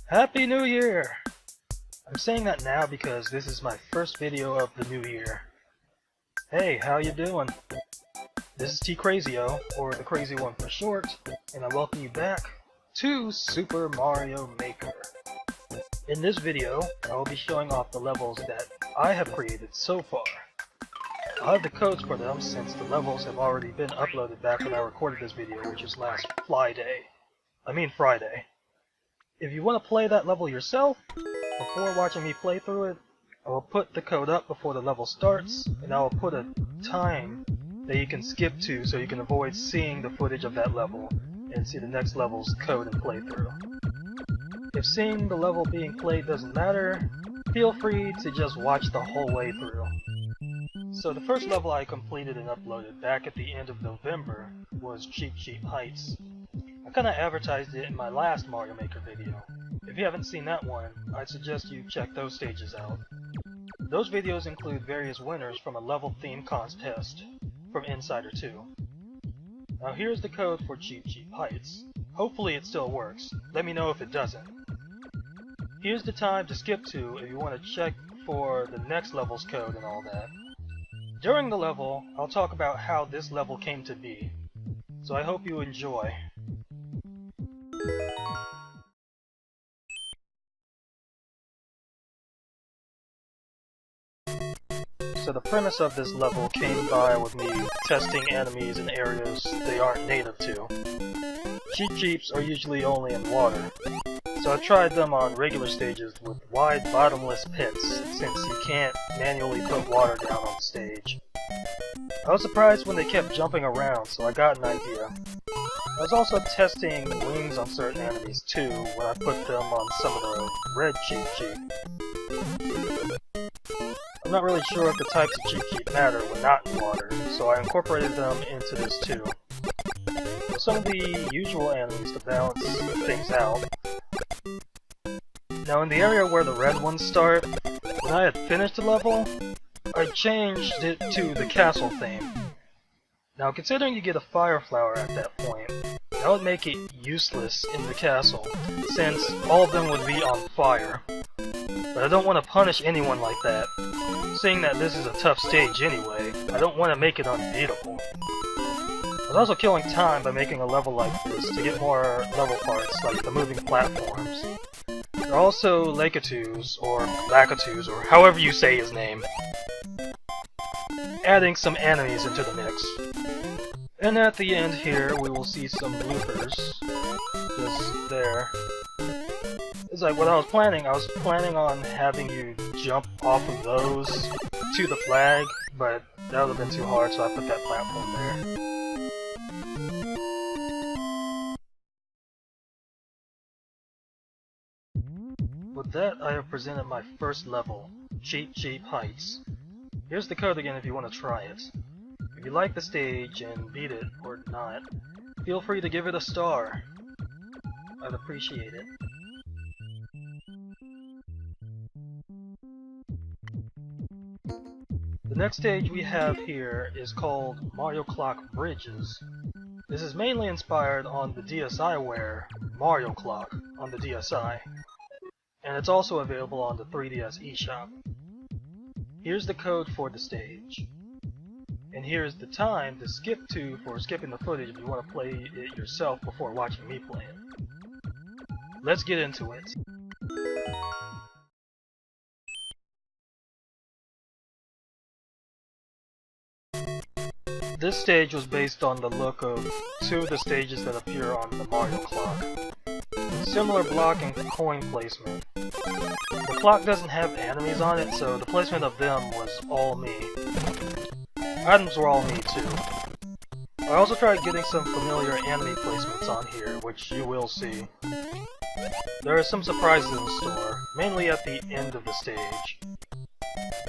Happy New Year! I'm saying that now because this is my first video of the new year. Hey, how you doing? This is TKrazyO, or the Crazy One for short, and I welcome you back to Super Mario Maker. In this video, I will be showing off the levels that I have created so far. I'll have the codes for them since the levels have already been uploaded back when I recorded this video, which is last Friday. If you want to play that level yourself, before watching me play through it, I will put the code up before the level starts, and I will put a time that you can skip to so you can avoid seeing the footage of that level and see the next level's code and playthrough. If seeing the level being played doesn't matter, feel free to just watch the whole way through. So the first level I completed and uploaded back at the end of November was Cheep Heights. I kinda advertised it in my last Mario Maker video. If you haven't seen that one, I'd suggest you check those stages out. Those videos include various winners from a level theme contest from Insider 2. Now here's the code for Cheep Heights. Hopefully it still works. Let me know if it doesn't. Here's the time to skip to if you want to check for the next level's code and all that. During the level, I'll talk about how this level came to be. So I hope you enjoy. So the premise of this level came by with me testing enemies in areas they aren't native to. Cheeps are usually only in water, so I tried them on regular stages with wide bottomless pits since you can't manually put water down on the stage. I was surprised when they kept jumping around, so I got an idea. I was also testing wings on certain enemies too when I put them on some of the red Cheep. I'm not really sure if the types of Cheep matter when not in water, so I incorporated them into this too. With some of the usual enemies to balance things out. Now in the area where the red ones start, when I had finished the level, I changed it to the castle theme. Now considering you get a fire flower at that point, that would make it useless in the castle, since all of them would be on fire. But I don't want to punish anyone like that. Seeing that this is a tough stage anyway, I don't want to make it unbeatable. I was also killing time by making a level like this to get more level parts, like the moving platforms. There are also Lakitus, or Lakitus, or however you say his name, adding some enemies into the mix. And at the end here, we will see some bloopers, just there. It's like what I was planning on having you jump off of those to the flag, but that would have been too hard, so I put that platform there. With that, I have presented my first level, Cheep Heights. Here's the code again if you want to try it. If you like the stage and beat it, or not, feel free to give it a star. I'd appreciate it. The next stage we have here is called Mario Clock Bridges. This is mainly inspired on the DSiWare Mario Clock on the DSi, and it's also available on the 3DS eShop. Here's the code for the stage, and here's the time to skip to for skipping the footage if you want to play it yourself before watching me play it. Let's get into it. This stage was based on the look of two of the stages that appear on the Mario Clock. Similar block and coin placement. The clock doesn't have enemies on it, so the placement of them was all me. Items were all me too. I also tried getting some familiar enemy placements on here, which you will see. There are some surprises in store, mainly at the end of the stage.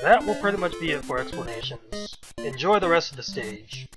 That will pretty much be it for explanations. Enjoy the rest of the stage.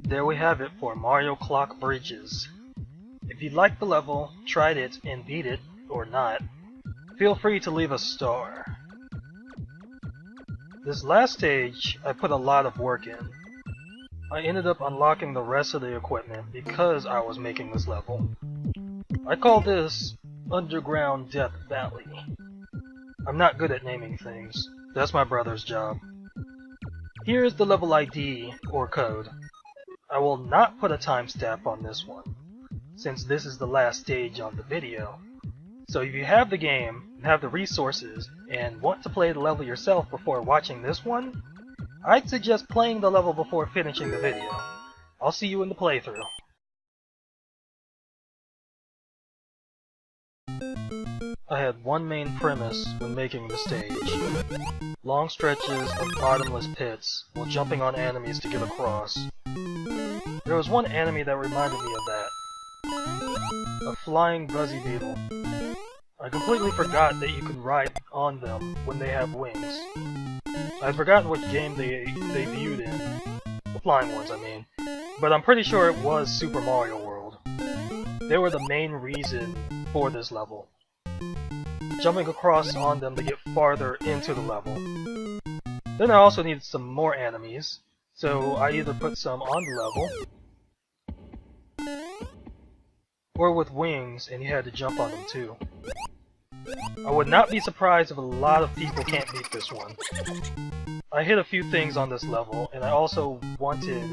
There we have it for Mario Clock Bridges. If you liked the level, tried it, and beat it, or not, feel free to leave a star. This last stage, I put a lot of work in. I ended up unlocking the rest of the equipment because I was making this level. I call this Underground Death Valley. I'm not good at naming things. That's my brother's job. Here's the level ID, or code. I will not put a timestamp on this one, since this is the last stage on the video. So if you have the game, have the resources, and want to play the level yourself before watching this one, I'd suggest playing the level before finishing the video. I'll see you in the playthrough. I had one main premise when making the stage. Long stretches of bottomless pits while jumping on enemies to get across. There was one enemy that reminded me of that. A flying buzzy beetle. I completely forgot that you can ride on them when they have wings. I'd forgotten what game they debuted in. The flying ones, I mean. But I'm pretty sure it was Super Mario World. They were the main reason for this level. Jumping across on them to get farther into the level. Then I also needed some more enemies, so I either put some on the level, or with wings and you had to jump on them too. I would not be surprised if a lot of people can't beat this one. I hit a few things on this level, and I also wanted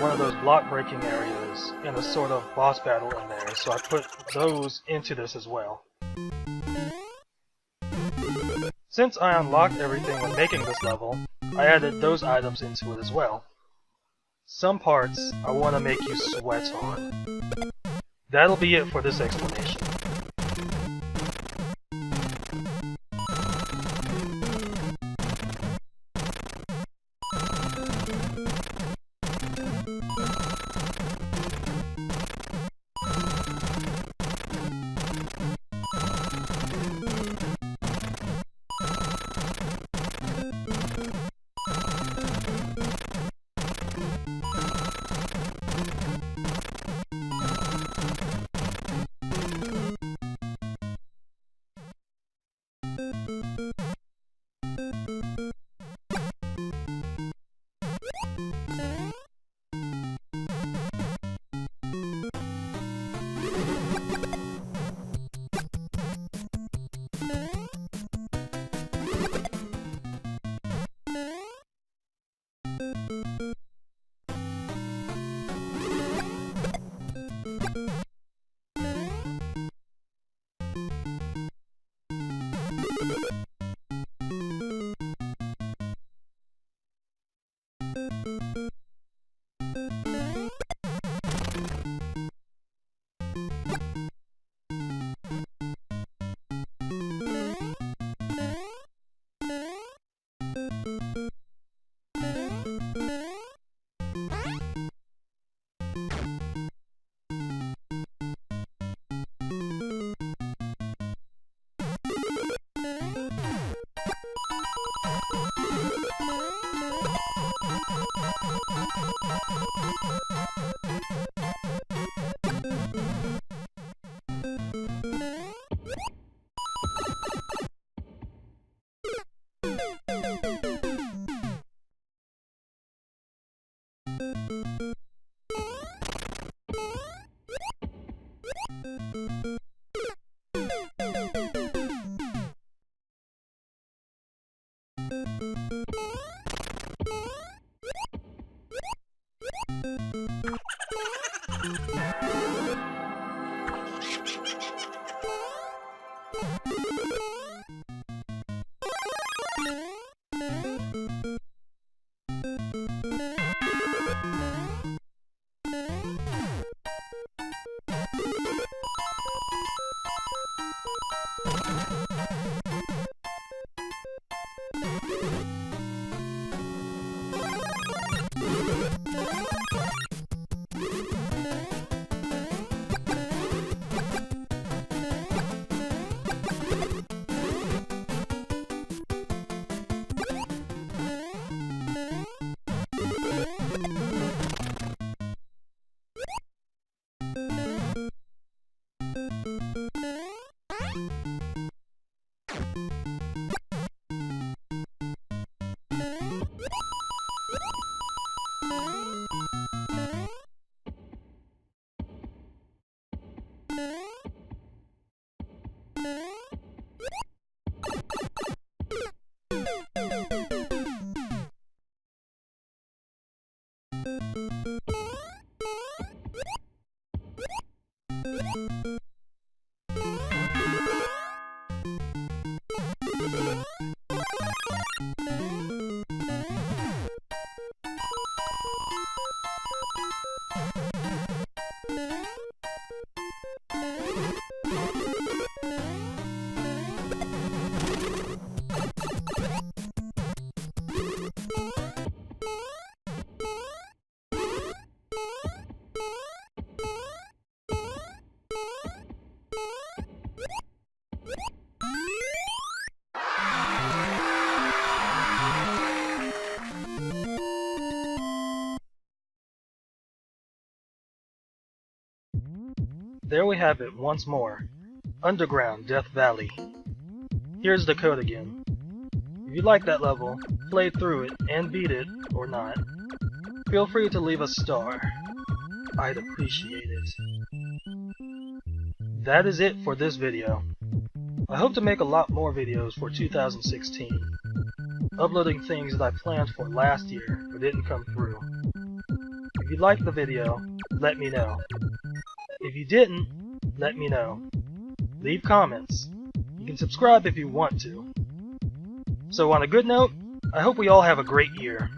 one of those block breaking areas and a sort of boss battle in there, so I put those into this as well. Since I unlocked everything when making this level, I added those items into it as well. Some parts I want to make you sweat on. That'll be it for this explanation. There we have it once more. Underground Death Valley. Here's the code again. If you like that level, played through it, and beat it, or not, feel free to leave a star. I'd appreciate it. That is it for this video. I hope to make a lot more videos for 2016, uploading things that I planned for last year but didn't come through. If you liked the video, let me know. If you didn't, let me know. Leave comments. You can subscribe if you want to. So on a good note, I hope we all have a great year.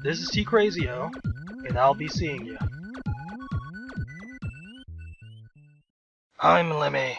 This is TKrazyO, and I'll be seeing you. I'm Lemmy.